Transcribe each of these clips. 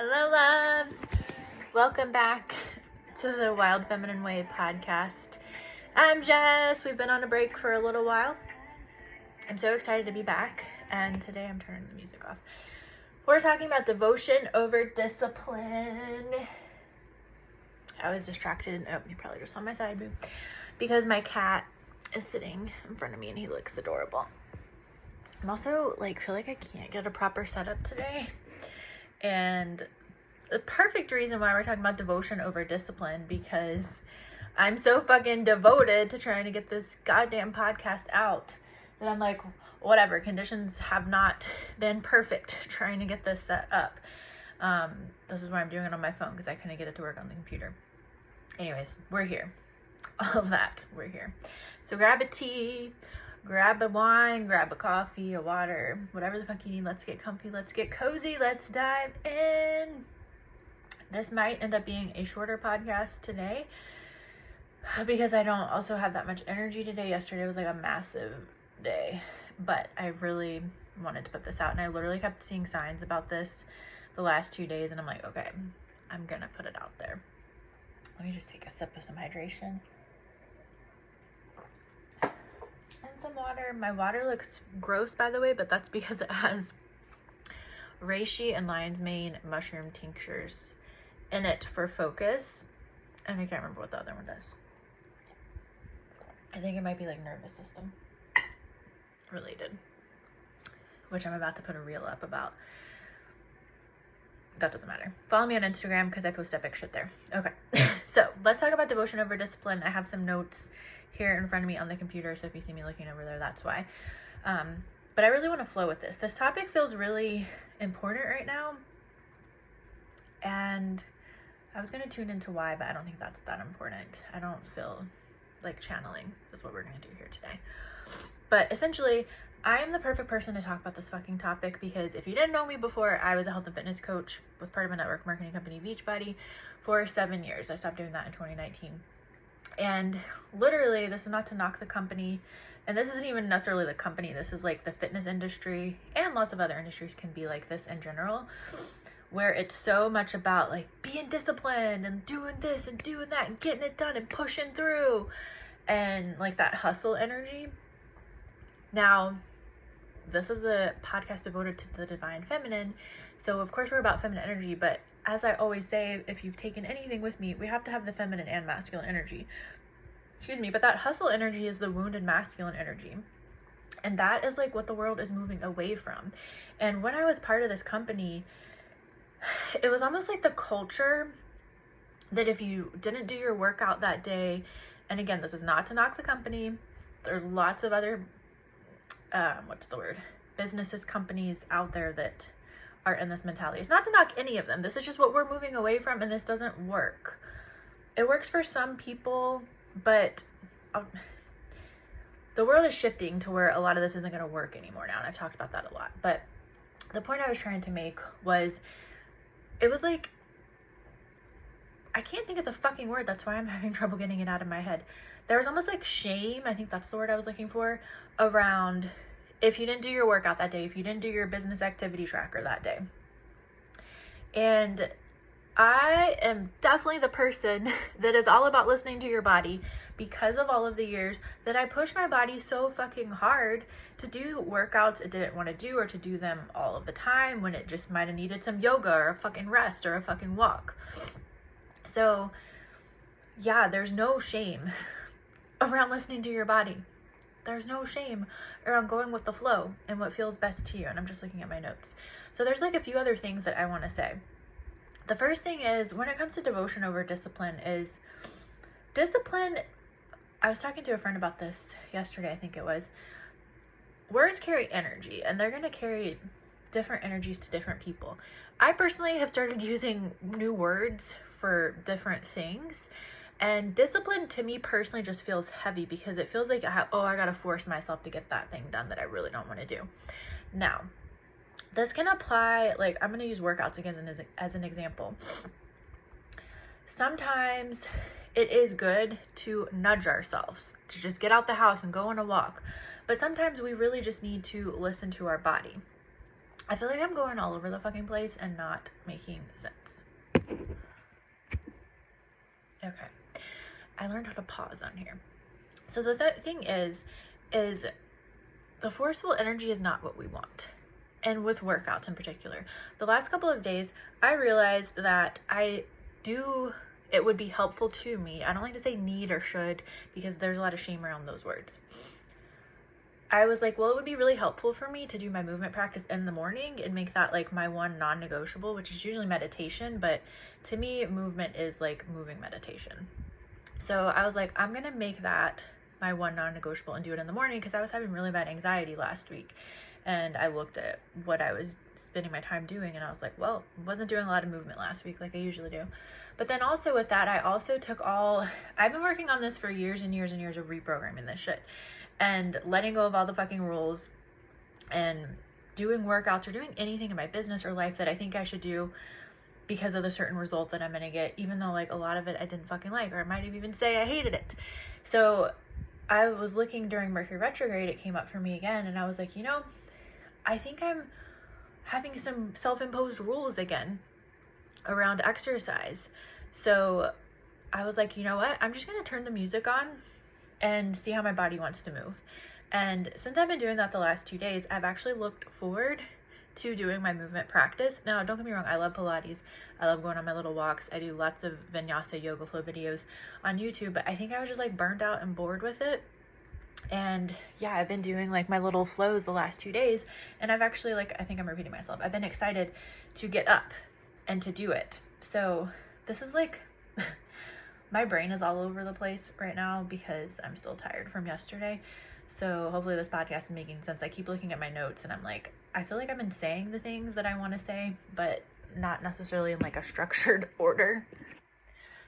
Hello, loves. Welcome back to the Wild Feminine Way podcast. I'm Jess. We've been on a break for a little while. I'm so excited to be back, and today I'm turning the music off. We're talking about devotion over discipline. I was distracted. Oh, you probably just saw my side boob because my cat is sitting in front of me and he looks adorable. I'm also feel like I can't get a proper setup today. And the perfect reason why we're talking about devotion over discipline, because I'm so fucking devoted to trying to get this goddamn podcast out that I'm like, whatever, conditions have not been perfect trying to get this set up. This is why I'm doing it on my phone, because I couldn't get it to work on the computer. Anyways, we're here. All of that, we're here. So grab a tea, grab a wine, grab a coffee, a water, whatever the fuck you need. Let's get comfy, let's get cozy, let's dive in. This might end up being a shorter podcast today because I don't also have that much energy today. Yesterday was like a massive day, but I really wanted to put this out, and I literally kept seeing signs about this the last 2 days, and I'm like, okay, I'm gonna put it out there. Let me just take a sip of some hydration. And some water. My water looks gross, by the way, but that's because it has reishi and lion's mane mushroom tinctures in it for focus. And I can't remember what the other one does. I think it might be like nervous system related, which I'm about to put a reel up about. That doesn't matter. Follow me on Instagram because I post epic shit there. Okay, so let's talk about devotion over discipline. I have some notes here in front of me on the computer, so if you see me looking over there, that's why. But I really want to flow with this. This topic feels really important right now, and I was going to tune into why, but I don't think that's that important. I don't feel like channeling is what we're going to do here today. But essentially, I am the perfect person to talk about this fucking topic because if you didn't know me before, I was a health and fitness coach with part of a network marketing company, Beachbody, for 7 years. I stopped doing that in 2019. And literally, this is not to knock the company, and this isn't even necessarily the company. This is like the fitness industry, and lots of other industries can be like this in general, where it's so much about like being disciplined and doing this and doing that and getting it done and pushing through and like that hustle energy. Now, this is the podcast devoted to the divine feminine, so of course we're about feminine energy, but as I always say, if you've taken anything with me, we have to have the feminine and masculine energy. Excuse me, but that hustle energy is the wounded masculine energy. And that is like what the world is moving away from. And when I was part of this company, it was almost like the culture that if you didn't do your workout that day, and again, this is not to knock the company, there's lots of other businesses, companies out there that are in this mentality. It's not to knock any of them. This is just what we're moving away from, and this doesn't work. It works for some people, but the world is shifting to where a lot of this isn't going to work anymore now, and I've talked about that a lot. But the point I was trying to make was, it was like, I can't think of the fucking word. That's why I'm having trouble getting it out of my head. There was almost like shame, I think that's the word I was looking for, around if you didn't do your workout that day, if you didn't do your business activity tracker that day. And I am definitely the person that is all about listening to your body because of all of the years that I pushed my body so fucking hard to do workouts it didn't want to do, or to do them all of the time when it just might have needed some yoga or a fucking rest or a fucking walk. So yeah, there's no shame around listening to your body. There's no shame around going with the flow and what feels best to you. And I'm just looking at my notes. So there's like a few other things that I want to say. The first thing is, when it comes to devotion over discipline, is discipline. I was talking to a friend about this yesterday, I think it was. Words carry energy, and they're going to carry different energies to different people. I personally have started using new words for different things. And discipline to me personally just feels heavy because it feels like, I gotta force myself to get that thing done that I really don't want to do. Now, this can apply, like, I'm going to use workouts again as an example. Sometimes it is good to nudge ourselves to just get out the house and go on a walk. But sometimes we really just need to listen to our body. I feel like I'm going all over the fucking place and not making sense. Okay. I learned how to pause on here. So the thing is the forceful energy is not what we want. And with workouts in particular. The last couple of days, I realized that it would be helpful to me. I don't like to say need or should because there's a lot of shame around those words. I was like, well, it would be really helpful for me to do my movement practice in the morning and make that like my one non-negotiable, which is usually meditation. But to me, movement is like moving meditation. So I was like, I'm going to make that my one non-negotiable and do it in the morning because I was having really bad anxiety last week. And I looked at what I was spending my time doing and I was like, well, wasn't doing a lot of movement last week like I usually do. But then also with that, I also I've been working on this for years and years and years of reprogramming this shit and letting go of all the fucking rules and doing workouts or doing anything in my business or life that I think I should do because of the certain result that I'm going to get, even though like a lot of it I didn't fucking like, or I might even say I hated it. So I was looking during Mercury retrograde, it came up for me again. And I was like, I think I'm having some self-imposed rules again around exercise. So I was like, you know what? I'm just going to turn the music on and see how my body wants to move. And since I've been doing that the last 2 days, I've actually looked forward to doing my movement practice. Now, don't get me wrong. I love Pilates. I love going on my little walks. I do lots of vinyasa yoga flow videos on YouTube, but I think I was just like burned out and bored with it. And yeah, I've been doing like my little flows the last 2 days, and I've actually I think I'm repeating myself. I've been excited to get up and to do it. So this is like, my brain is all over the place right now because I'm still tired from yesterday. So hopefully this podcast is making sense. I keep looking at my notes and I'm like, I feel like I've been saying the things that I want to say, but not necessarily in like a structured order.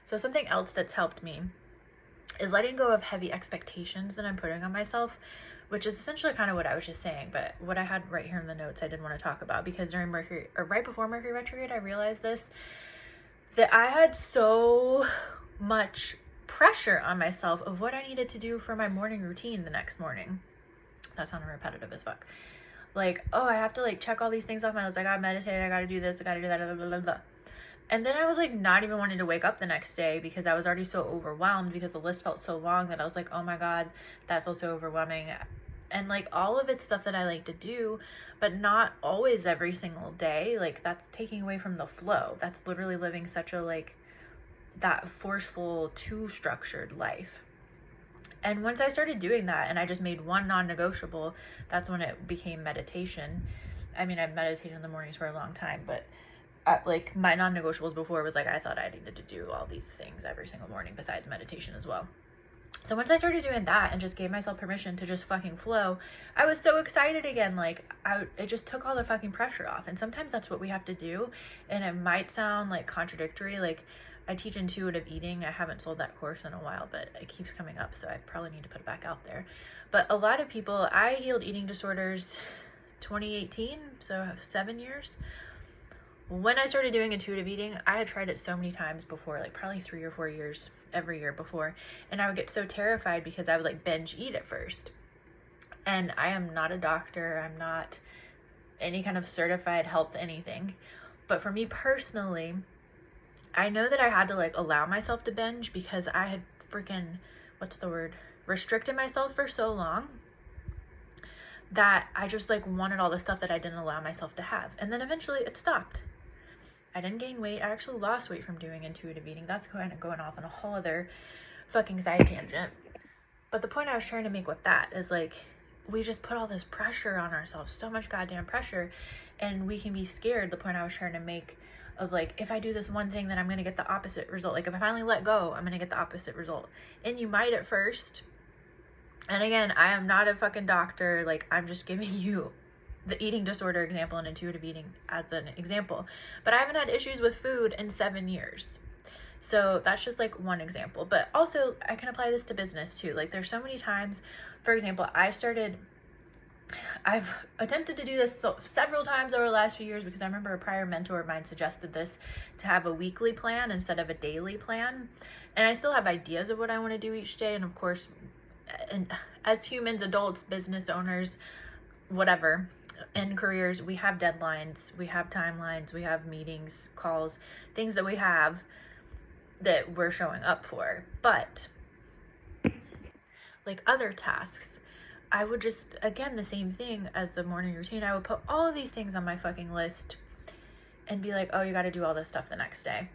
So something else that's helped me is letting go of heavy expectations that I'm putting on myself, which is essentially kind of what I was just saying, but what I had right here in the notes I did want to talk about, because during right before Mercury retrograde, I realized that I had so much pressure on myself of what I needed to do for my morning routine the next morning. That sounded repetitive as fuck. Like, oh, I have to like check all these things off my list. I gotta meditate, I gotta do this, I gotta do that, blah, blah, blah, blah. And then I was like not even wanting to wake up the next day because I was already so overwhelmed because the list felt so long that I was like, oh my God, that feels so overwhelming. And like all of it's stuff that I like to do, but not always every single day. Like that's taking away from the flow. That's literally living such a that forceful, too structured life. And once I started doing that and I just made one non-negotiable, that's when it became meditation. I mean, I've meditated in the mornings for a long time, but like my non-negotiables before was like, I thought I needed to do all these things every single morning besides meditation as well. So once I started doing that and just gave myself permission to just fucking flow, I was so excited again. Like it just took all the fucking pressure off. And sometimes that's what we have to do. And it might sound like contradictory. Like I teach intuitive eating. I haven't sold that course in a while, but it keeps coming up. So I probably need to put it back out there. But a lot of people, I healed eating disorders 2018. So I have 7 years. When I started doing intuitive eating, I had tried it so many times before, like probably 3 or 4 years every year before. And I would get so terrified because I would like binge eat at first. And I am not a doctor. I'm not any kind of certified health anything. But for me personally, I know that I had to like allow myself to binge because I had restricted myself for so long that I just like wanted all the stuff that I didn't allow myself to have. And then eventually it stopped. I didn't gain weight. I actually lost weight from doing intuitive eating. That's kind of going off on a whole other fucking side tangent. But the point I was trying to make with that is like, we just put all this pressure on ourselves, so much goddamn pressure, and we can be scared. The point I was trying to make of like, if I do this one thing, then I'm going to get the opposite result. Like if I finally let go, I'm going to get the opposite result. And you might at first. And again, I am not a fucking doctor. Like I'm just giving you the eating disorder example and intuitive eating as an example. But I haven't had issues with food in 7 years. So that's just like one example. But also I can apply this to business too. Like there's so many times, for example, I've attempted to do this several times over the last few years because I remember a prior mentor of mine suggested this, to have a weekly plan instead of a daily plan. And I still have ideas of what I want to do each day. And of course, and as humans, adults, business owners, whatever, in careers, we have deadlines, we have timelines, we have meetings, calls, things that we have that we're showing up for. But like other tasks, I would just, again, the same thing as the morning routine, I would put all of these things on my fucking list and be like, oh, you got to do all this stuff the next day.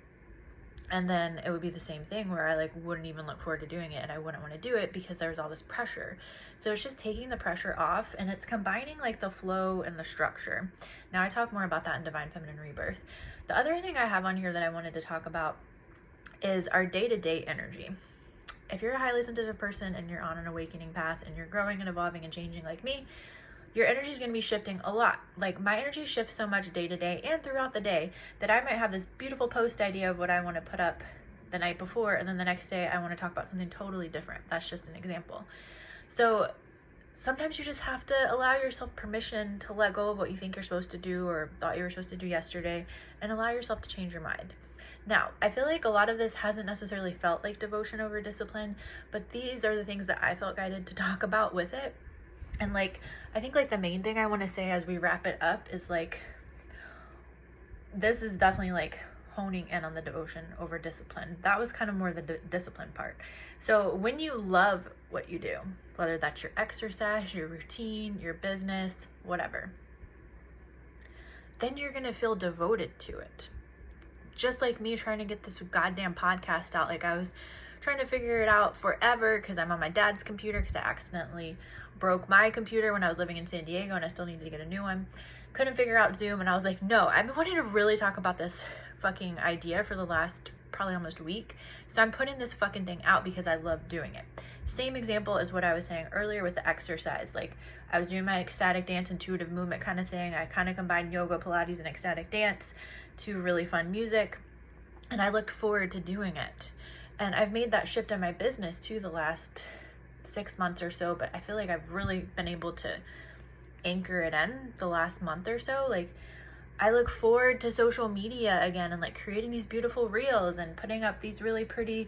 And then it would be the same thing where I like wouldn't even look forward to doing it, and I wouldn't want to do it because there's all this pressure. So it's just taking the pressure off, and it's combining like the flow and the structure. Now I talk more about that in Divine Feminine Rebirth. The other thing I have on here that I wanted to talk about is our day-to-day energy. If you're a highly sensitive person and you're on an awakening path and you're growing and evolving and changing like me, your energy is going to be shifting a lot. Like my energy shifts so much day to day and throughout the day that I might have this beautiful post idea of what I want to put up the night before, and then the next day I want to talk about something totally different. That's just an example. So sometimes you just have to allow yourself permission to let go of what you think you're supposed to do or thought you were supposed to do yesterday, and allow yourself to change your mind. Now, I feel like a lot of this hasn't necessarily felt like devotion over discipline, but these are the things that I felt guided to talk about with it. And like, I think like the main thing I want to say as we wrap it up is like, this is definitely like honing in on the devotion over discipline. That was kind of more the discipline part. So when you love what you do, whether that's your exercise, your routine, your business, whatever, then you're going to feel devoted to it. Just like me trying to get this goddamn podcast out. Like I was trying to figure it out forever because I'm on my dad's computer because I accidentally broke my computer when I was living in San Diego and I still needed to get a new one. Couldn't figure out Zoom, and I was like, no, I've been wanting to really talk about this fucking idea for the last probably almost week. So I'm putting this fucking thing out because I love doing it. Same example as what I was saying earlier with the exercise. Like I was doing my ecstatic dance, intuitive movement kind of thing. I kind of combined yoga, Pilates, and ecstatic dance to really fun music, and I looked forward to doing it. And I've made that shift in my business too the last 6 months or so, but I feel like I've really been able to anchor it in the last month or so. Like I look forward to social media again and like creating these beautiful reels and putting up these really pretty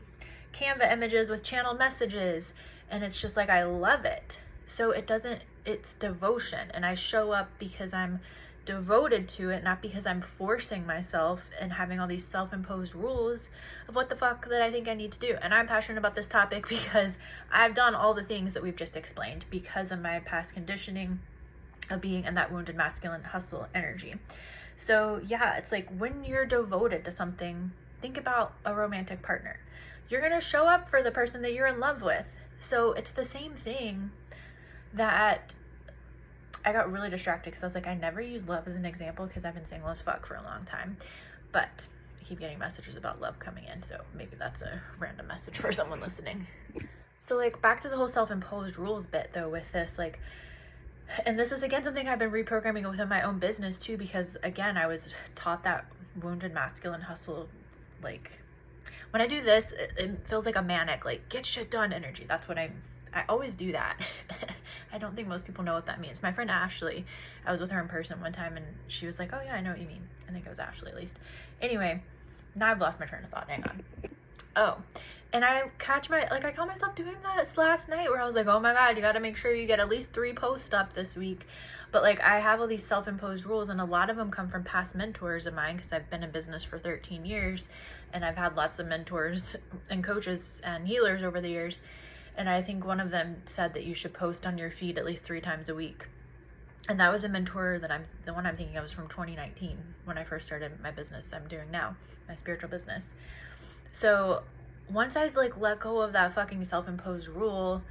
Canva images with channeled messages, and it's just like I love it. So it's devotion, and I show up because I'm devoted to it, not because I'm forcing myself and having all these self-imposed rules of what the fuck that I think I need to do. And I'm passionate about this topic because I've done all the things that we've just explained because of my past conditioning of being in that wounded masculine hustle energy. So yeah, it's like when you're devoted to something, think about a romantic partner. You're gonna show up for the person that you're in love with. So it's the same thing that I got really distracted because I was like, I never use love as an example because I've been single as fuck for a long time. But I keep getting messages about love coming in, so maybe that's a random message for someone listening. So like back to the whole self-imposed rules bit though with this, like, and this is again something I've been reprogramming within my own business too, because again, I was taught that wounded masculine hustle, like when I do this, it feels like a manic, like get shit done energy. That's what I always do that. I don't think most people know what that means. My friend Ashley, I was with her in person one time and she was like, oh yeah, I know what you mean. I think it was Ashley at least. Anyway, now I've lost my train of thought. Hang on. Oh, and I caught myself doing that last night where I was like, oh my God, you got to make sure you get at least 3 posts up this week. But like I have all these self-imposed rules, and a lot of them come from past mentors of mine because I've been in business for 13 years and I've had lots of mentors and coaches and healers over the years. And I think one of them said that you should post on your feed at least 3 times a week. And that was a mentor that the one I'm thinking of was from 2019 when I first started my business I'm doing now, my spiritual business. So once I like let go of that fucking self-imposed rule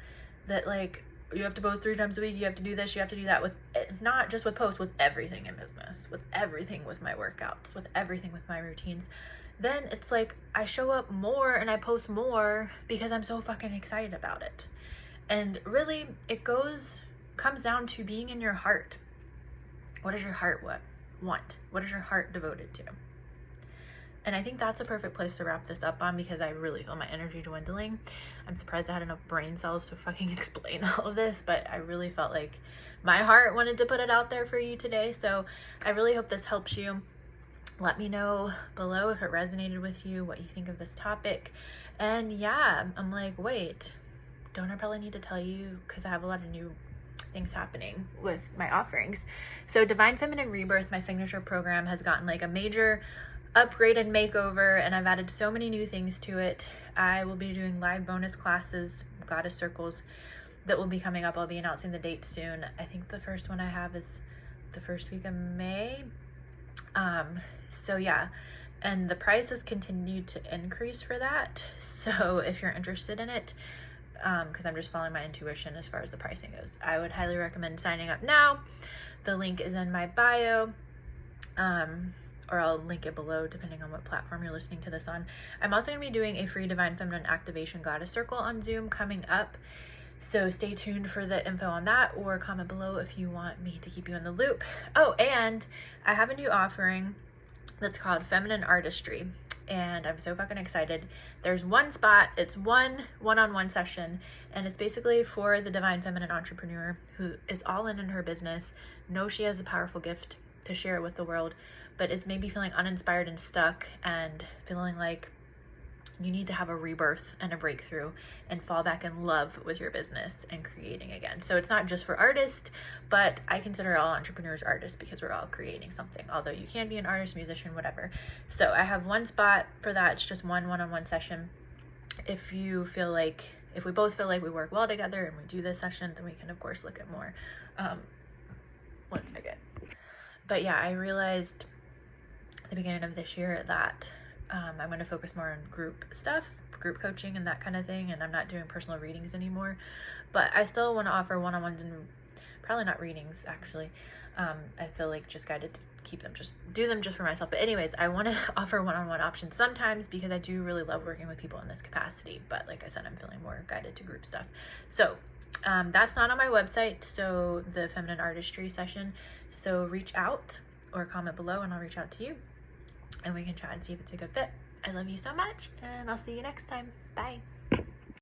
that like you have to post 3 times a week, you have to do this, you have to do that, with not just with posts, with everything in business, with everything with my workouts, with everything with my routines, then it's like I show up more and I post more because I'm so fucking excited about it. And really it comes down to being in your heart. What does your heart want? What is your heart devoted to? And I think that's a perfect place to wrap this up on because I really feel my energy dwindling. I'm surprised I had enough brain cells to fucking explain all of this, but I really felt like my heart wanted to put it out there for you today. So I really hope this helps you. Let me know below if it resonated with you, what you think of this topic. And yeah, I'm like, wait, don't I probably need to tell you, because I have a lot of new things happening with my offerings. So Divine Feminine Rebirth, my signature program, has gotten like a major upgrade and makeover, and I've added so many new things to it. I will be doing live bonus classes, goddess circles, that will be coming up. I'll be announcing the date soon. I think the first one I have is the first week of May. So yeah, and the price has continued to increase for that. So if you're interested in it, because I'm just following my intuition as far as the pricing goes, I would highly recommend signing up now. The link is in my bio, or I'll link it below depending on what platform you're listening to this on. I'm also going to be doing a free Divine Feminine Activation Goddess Circle on Zoom coming up. So stay tuned for the info on that, or comment below if you want me to keep you in the loop. Oh, and I have a new offering that's called Feminine Artistry, and I'm so fucking excited. There's one spot, it's one-on-one session, and it's basically for the divine feminine entrepreneur who is all in her business, knows she has a powerful gift to share it with the world, but is maybe feeling uninspired and stuck and feeling like you need to have a rebirth and a breakthrough and fall back in love with your business and creating again. So it's not just for artists, but I consider all entrepreneurs artists because we're all creating something, although you can be an artist, musician, whatever. So I have one spot for that. It's just one-on-one session. If you feel like, if we both feel like we work well together and we do this session, then we can of course look at more. One second. But yeah, I realized at the beginning of this year that I'm going to focus more on group stuff, group coaching and that kind of thing, and I'm not doing personal readings anymore, but I still want to offer one-on-ones and probably not readings actually. I feel like just guided to keep them, just do them just for myself. But anyways, I want to offer one-on-one options sometimes because I do really love working with people in this capacity, but like I said, I'm feeling more guided to group stuff. So that's not on my website, so the Feminine Artistry session, so reach out or comment below and I'll reach out to you and we can try and see if it's a good fit. I love you so much, and I'll see you next time. Bye.